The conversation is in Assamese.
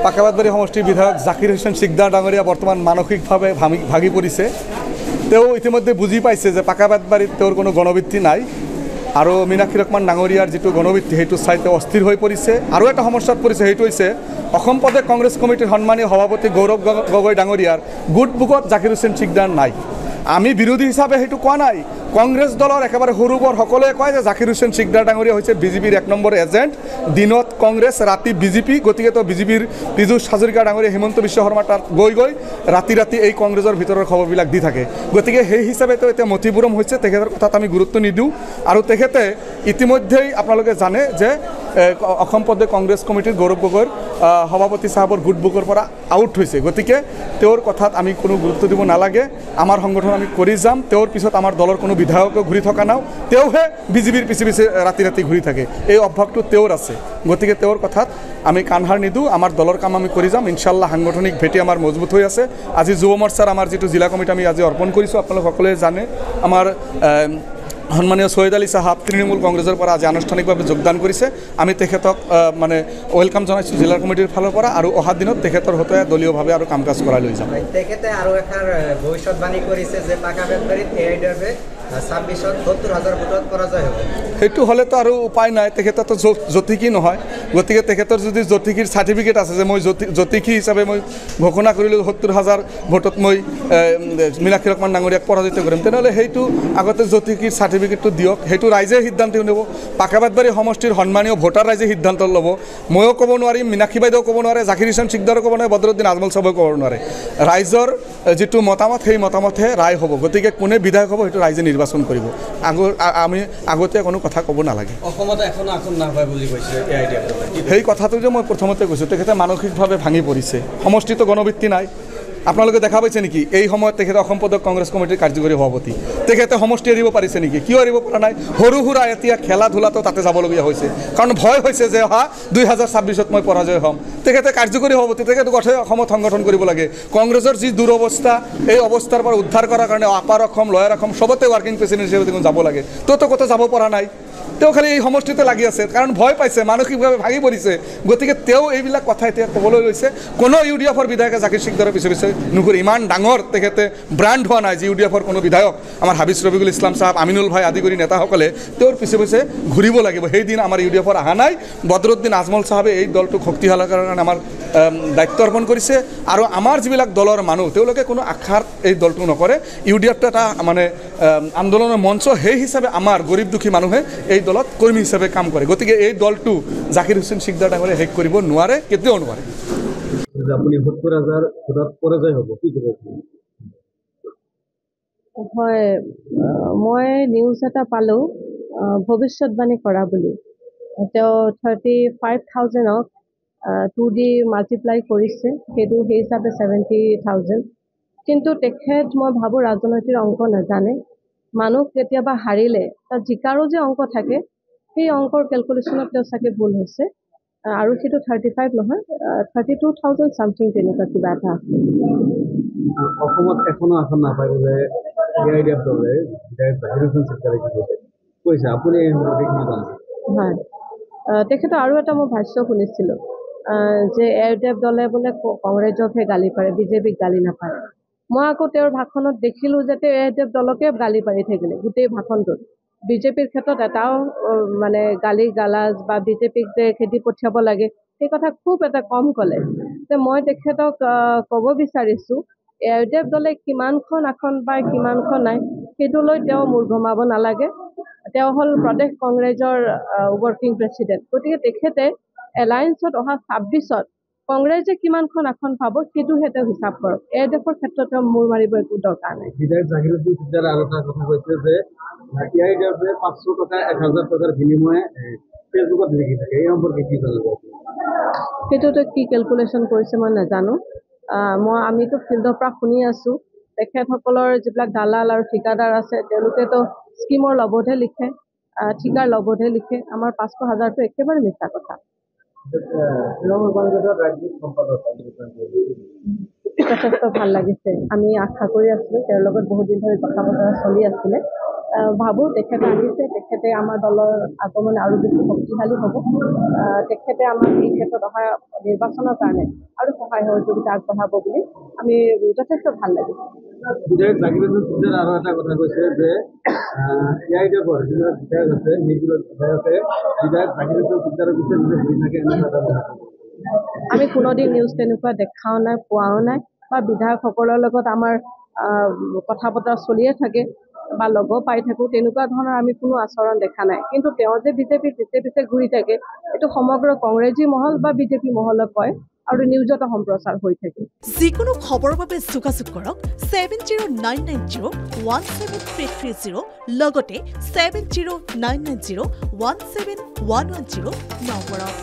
পাকাবাদবাড়ি সমষ্টিৰ বিধায়ক জাকিৰ হুছেইন সিকদাৰ ডাঙৰীয়া বৰ্তমান মানসিকভাৱে ভাগি পৰিছে। তেওঁ ইতিমধ্যে বুজি পাইছে যে পাকাবাদবাড়িত তেওঁৰ কোনো গণভিত্তি নাই আৰু মীনাক্ষী ৰহমান ডাঙৰীয়াৰ যিটো গণভিত্তি সেইটো চাই তেওঁ অস্থিৰ হৈ পৰিছে। আৰু এটা সমস্যাত পৰিছে, সেইটো হৈছে অসম প্ৰদেশ কংগ্ৰেছ কমিটিৰ সন্মানীয় সভাপতি গৌৰৱ গগৈ ডাঙৰীয়াৰ গুড বুকত জাকিৰ হুছেইন সিকদাৰ নাই। আমি বিৰোধী হিচাপে সেইটো কোৱা নাই। কংগ্ৰেছ দলৰ একেবাৰে সৰু বৰ সকলোৱে কয় যে জাকিৰ হুছেইন সিকদাৰ ডাঙৰীয়া হৈছে বিজেপিৰ 1 নম্বৰ এজেণ্ট, দিনত কংগ্ৰেছ ৰাতি বিজেপি। গতিকে তো বিজেপিৰ পীযুষ হাজৰিকা ডাঙৰীয়া হিমন্ত বিশ্ব শৰ্মা তাত গৈ ৰাতি এই কংগ্ৰেছৰ ভিতৰৰ খবৰবিলাক দি থাকে। গতিকে সেই হিচাপে তো এতিয়া মতিপুৰম হৈছে, তেখেতৰ কথাত আমি গুৰুত্ব নিদিওঁ। আৰু তেখেতে ইতিমধ্যেই আপোনালোকে জানে যে অসম প্ৰদেশ কংগ্ৰেছ কমিটিৰ গৌৰৱ গগৈৰ সভাপতি চাহাবৰ গুড বুকৰ পৰা আউট হৈছে। গতিকে তেওঁৰ কথাত আমি কোনো গুৰুত্ব দিব নালাগে। আমাৰ সংগঠন আমি কৰি যাম। তেওঁৰ পিছত আমাৰ দলৰ কোনো বিধায়কো ঘূৰি থকা নাই। তেওঁহে বিজেপিৰ পিছে ৰাতি ঘূৰি থাকে, এই অভ্যাসটো তেওঁৰ আছে। গতিকে তেওঁৰ কথাত আমি কাণসাৰ নিদিওঁ। আমাৰ দলৰ কাম আমি কৰি যাম। ইনশাল্লাহ সাংগঠনিক ভেটি আমাৰ মজবুত হৈ আছে। আজি যুৱ মৰ্চাৰ আমাৰ যিটো জিলা কমিটি আমি আজি অৰ্পণ কৰিছোঁ, আপোনালোক সকলোৱে জানে। আমাৰ সন্মানীয় সৈয়দ আলী সাহাব তৃণমূল কংগ্ৰেছৰ পৰা আজি আনুষ্ঠানিকভাৱে যোগদান কৰিছে। আমি তেখেতক মানে ৱেলকাম জনাইছোঁ জিলা কমিটিৰ ফালৰ পৰা, আৰু অহা দিনত তেখেতৰ হতে দলীয়ভাৱে আৰু কাম কাজ কৰাই লৈ যাম। তেখেতে আৰু এষাৰ ভৱিষ্যতবাণী কৰিছে যে পাকাবাদবাড়িত এআইডিএফে 26ত 70,000 ভোটত পৰাজয় হ'ব। সেইটো হ'লেতো আৰু উপায় নাই, তেখেততো জ্যোতিষী নহয়। গতিকে তেখেতৰ যদি জ্যোতিষীৰ চাৰ্টিফিকেট আছে যে মই জ্যোতিষী হিচাপে মই ঘোষণা কৰিলোঁ 70,000 ভোটত মই মীনাক্ষী ৰহমান ডাঙৰীয়াক পৰাজিত কৰিম, তেনেহ'লে সেইটো আগতে জ্যোতিষীৰ চাৰ্টিফিকেটটো দিয়ক। সেইটো ৰাইজে সিদ্ধান্ত ল'ব। পাকাবাদবাড়ি সমষ্টিৰ সন্মানীয় ভোটাৰ ৰাইজে সিদ্ধান্ত ল'ব। ময়ো ক'ব নোৱাৰিম, মীনাক্ষী বাইদেউ ক'ব নোৱাৰে, জাকিৰ হুছেইন সিকদাৰো ক'ব নোৱাৰে, বদৰুদ্দিন আজমল চাহেবেও ক'ব নোৱাৰে। ৰাইজৰ যিটো মতামত সেই মতামতহে ৰায় হ'ব। গতিকে কোনে বিধায়ক হ'ব সেইটো ৰাইজে নিৰ্বাচন কৰিব। আমি আগতে কোনো কথা ক'ব নালাগে। অসমত এখন আসন নাপায় বুলি কৈছে এআইডিএফ। সেই কথাটো যে মই প্ৰথমতে কৈছোঁ, তেখেতে মানসিকভাৱে ভাঙি পৰিছে। সমষ্টিতো গণভিত্তি নাই। আপোনালোকে দেখা পাইছে নেকি এই সময়ত তেখেতে অসম প্ৰদেশ কংগ্ৰেছ কমিটিৰ কাৰ্যকৰী সভাপতি, তেখেতে সমষ্টি এৰিব পাৰিছে নেকি? কিয় এৰিব পৰা নাই? সৰু সুৰা এতিয়া খেলা ধূলাটো তাতে যাবলগীয়া হৈছে, কাৰণ ভয় হৈছে যে অহা 2026ত মই পৰাজয় হ'ম। তেখেতে কাৰ্যকৰী সভাপতি, তেখেতে গোটেই অসমত সংগঠন কৰিব লাগে। কংগ্ৰেছৰ যি দুৰৱস্থা, এই অৱস্থাৰ পৰা উদ্ধাৰ কৰাৰ কাৰণে আপাৰ অসম লয়াৰ অসম চবতে ৱাৰ্কিং প্ৰেচিডেণ্ট হিচাপে তেওঁ যাব লাগে। তো ক'তো যাব পৰা নাই। তেওঁ খালি এই সমষ্টিতে লাগি আছে, কাৰণ ভয় পাইছে, মানসিকভাৱে ভাঙি পৰিছে। গতিকে তেওঁ এইবিলাক কথা এতিয়া ক'বলৈ লৈছে। কোনো ইউডিএফৰ বিধায়কে জাকিৰ সিকদাৰৰ পিছে নুঘূৰে। ইমান ডাঙৰ তেখেতে ব্ৰাণ্ড হোৱা নাই যে ইউডিএফৰ কোনো বিধায়ক আমাৰ হাবিজ ৰফিকুল ইছলাম চাহাব, আমিনুল ভাই আদি কৰি নেতাসকলে তেওঁৰ পিছে ঘূৰিব লাগিব। সেইদিন আমাৰ ইউডিএফৰ অহা নাই। বদৰুদ্দিন আজমল চাহাবে এই দলটোক শক্তিশালী কৰাৰ কাৰণে আমাৰ দায়িত্ব অৰ্পণ কৰিছে। আৰু আমাৰ যিবিলাক দলৰ মানুহ, তেওঁলোকে কোনো আশাৰ এই দলটো নকৰে। ইউডিএফটো এটা মানে আন্দোলনৰ মঞ্চ, সেই হিচাপে আমাৰ গৰীব দুখী মানুহে এই দলত কৰ্মী হিচাপে কাম কৰে। গতিকে এই দলটো জাকিৰ হুছেইন সিকদাৰ ডাঙৰীয়াই শেষ কৰিব নোৱাৰে, কেতিয়াও নোৱাৰে। আপুনি 70,000 ভোটত পৰাজয় হ'ব, কি ক'ব? হয়, মই নিউজ এটা পালোঁ ভৱিষ্যতবাণী কৰা বুলি। তেওঁ 35,000ক 2D মাল্টিপ্লাই কৰিছে, সেইটো সেই হিচাপে 70,000। কিন্তু তেখেত মই ভাবোঁ ৰাজনৈতিক অংক নাজানে। মানুহ কেতিয়াবা হাৰিলে তাত জিকাৰো যে অংক থাকে, সেই অংকৰ কেলকুলেশ্যনত তেওঁ চাগে ভুল হৈছে। আৰু সেইটো 35 নহয়, 32,000 চামথিং তেনেকুৱা কিবা এটা আছে। অসমত এখনো আসন নাপায় বোলে এআইডিএফ দলে বিধায়ক জাকিৰ হুছেইন সিকদাৰে কৈছে, আপুনি এই সম্পৰ্কে কি জানে? হয়, তেখেতৰ আৰু এটা মই ভাষ্য শুনিছিলোঁ যে এআইডিএফ দলে বোলে কংগ্ৰেছকহে গালি পাৰে, বিজেপিক গালি নাপাৰে। মই আকৌ তেওঁৰ ভাষণত দেখিলোঁ যে তেওঁ এআইডিএফ দলকে গালি পাৰি থাকিলে গোটেই ভাষণটোত। বিজেপিৰ ক্ষেত্ৰত এটাও মানে গালি গালাজ বা বিজেপিক যে খেদি পঠিয়াব লাগে সেই কথা খুব এটা কম ক'লে। মই তেখেতক ক'ব বিচাৰিছোঁ, এআইডিএফ দলে কিমানখন আসন পায় কিমানখন নাই সেইটো লৈ তেওঁ মূৰ ঘমাব নালাগে। তেওঁ হ'ল প্ৰদেশ কংগ্ৰেছৰ ৱৰ্কিং প্ৰেচিডেণ্ট। গতিকে তেখেতে এলায়েন্সত অহা 26ত কংগ্ৰেছে কিমানখন আসন পাব সেইটোহে তেওঁ হিচাপ কৰক। এআইডিএফৰ ক্ষেত্ৰত তেওঁ মূৰ মাৰিব একো দৰকাৰ নাই। বিধায়ক জাকিৰ হুছেইন সিকদাৰে আৰু এটা কথা কৈছে যে এআইডিএফে 500 টকা 1,000 টকাৰ বিনিময়ে ফেচবুকত লিখি থাকে, এই সম্পৰ্কে কি জানিব? সেইটোতো কি কেলকুলেশ্যন কৰিছে মই নাজানো। আমিতো ফিল্ডৰ পৰা শুনি আছোঁ, তেখেতসকলৰ যিবিলাক দালাল আৰু ঠিকাদাৰ আছে তেওঁলোকেতো স্কিমৰ লবতহে লিখে, ঠিকাৰ লবতহে লিখে। আমাৰ 500,000টো একেবাৰে মিছা কথা। যথেষ্ট ভাল লাগিছে। আমি আশা কৰি আছিলোঁ, তেওঁৰ লগত বহুত দিন ধৰি কথা বতৰা চলি আছিলে। ভাবোঁ তেখেতে আনিছে, তেখেতে আমাৰ দলৰ আগমন আৰু বেছি শক্তিশালী হ'ব। তেখেতে আমাক এই ক্ষেত্ৰত অহা নিৰ্বাচনৰ কাৰণে আৰু সহায় সহযোগিতা আগবঢ়াব বুলি আমি যথেষ্ট ভাল লাগিছে। বিধায়ক জাকিৰ হোসেন সিকদাৰে আৰু এটা কথা কৈছে যে এআইডিএফৰ যিবিলাক বিধায়ক আছে সেইবিলাক বিধায়কে বিধায়ক জাকিৰ হোসেন সিকদাৰৰ পিছত ঘূৰি থাকে এনেকুৱা এটা কথা। আমি কোনোদিন নিউজ তেনেকুৱা দেখাও নাই, পোৱাও নাই, বা বিধায়কসকলৰ লগত আমাৰ কথা বতৰা চলিয়ে থাকে বা লগো পাই থাকোঁ, তেনেকুৱা ধৰণৰ আমি কোনো আচৰণ দেখা নাই। কিন্তু তেওঁ যে বিজেপিৰ পিছে পিছে ঘূৰি থাকে এইটো সমগ্ৰ কংগ্ৰেছী মহল বা বিজেপি মহলক কয় আৰু নিউজতো সম্প্ৰচাৰ হৈ থাকে। যিকোনো খবৰৰ বাবে যোগাযোগ কৰক 7099017330 লগতে 7099017110 নম্বৰত।